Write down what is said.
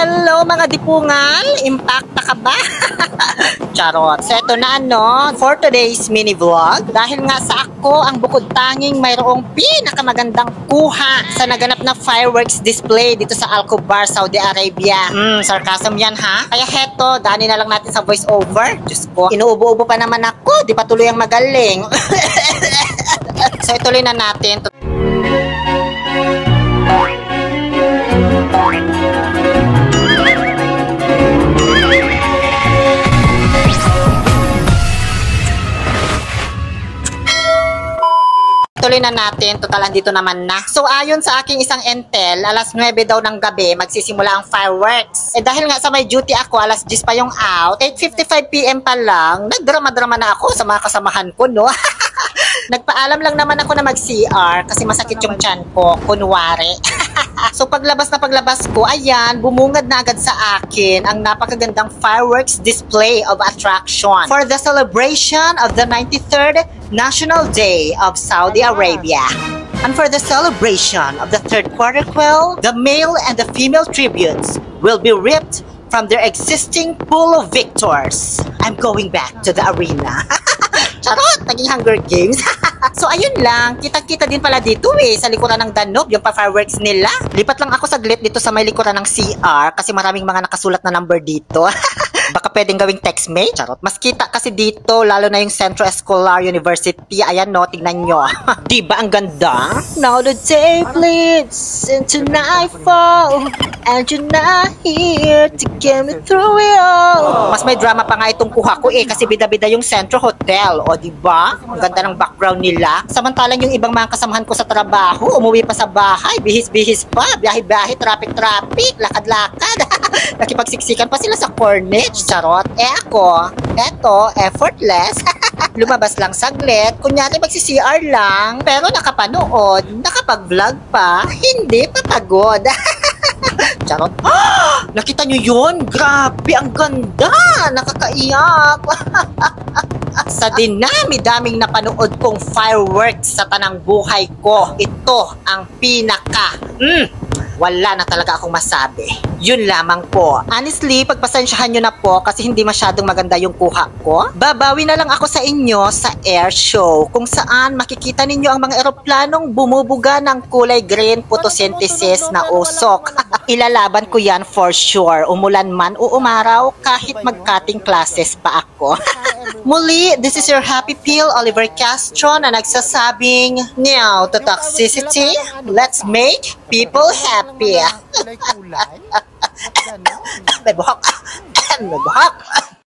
Hello mga dipungal! Impacta ka ba? Charot. So ito na for today's mini vlog. Dahil nga sa ako ang bukod tanging mayroong pinakamagandang kuha sa naganap na fireworks display dito sa Alcobar, Saudi Arabia. Sarcasm yan ha? Kaya heto, daanin na lang natin sa voice over. Diyos ko, inuubo-ubo pa naman ako. Di pa tuloy ang magaling. So ituloy na natin. Tuloy na natin, total andito naman na. So ayon sa aking isang intel, alas 9 daw ng gabi magsisimula ang fireworks. Dahil nga sa may duty ako, alas 10 pa yung out, 8:55 PM pa lang, nagdrama-drama na ako sa mga kasamahan ko, no? Nagpaalam lang naman ako na mag-CR kasi masakit yung tiyan ko, kunwari. So paglabas ko, ayan, bumungad na agad sa akin ang napakagandang fireworks display of attraction for the celebration of the 93rd National Day of Saudi Arabia. And for the celebration of the third quarter quail, the male and the female tributes will be ripped from their existing pool of victors. I'm going back to the arena. Charot! Naging Hunger Games. So ayun lang, kitang-kita din pala dito sa likuran ng Danube, yung pa-fireworks nila. Lipat lang ako saglit dito sa may likuran ng CR kasi maraming mga nakasulat na number dito. Baka pwedeng gawing textmate. Charot. Mas kita kasi dito, lalo na yung Centro Escolar University. Ayan no, tignan nyo. Diba ang ganda? Now the day bleeds into nightfall and you're not here to get me through it all. Mas may drama pa nga itong kuha ko kasi bida-bida yung Centro Hotel. O diba? Ang ganda ng background nila. Samantalang yung ibang mga kasamahan ko sa trabaho, umuwi pa sa bahay, bihis-bihis pa, biyahe-biyahe, traffic-traffic, lakad-lakad. Nakipagsiksikan pa sila sa cornet. Charot. Ako, eto, effortless. Lumabas lang saglit, kunyari magsi-CR lang, pero nakapanood, nakapag-vlog pa, hindi papagod. Charot. Nakita nyo yun? Grabe, ang ganda! Nakakaiyak! Sa dinami-daming napanood kong fireworks sa tanang buhay ko, ito ang pinaka. Wala na talaga akong masabi. Yun lamang po. Honestly, pagpasensyahan nyo na po kasi hindi masyadong maganda yung kuha ko. Babawi na lang ako sa inyo sa air show kung saan makikita ninyo ang mga eroplanong bumubuga ng kulay green photosynthesis na usok. Ilalaban ko yan for sure. Umulan man o umaraw kahit mag-cutting classes pa ako. Muli, this is your happy pill, Oliver Castro, na nagsasabing, "Now to toxicity, let's make people happy." May buhok. May buhok.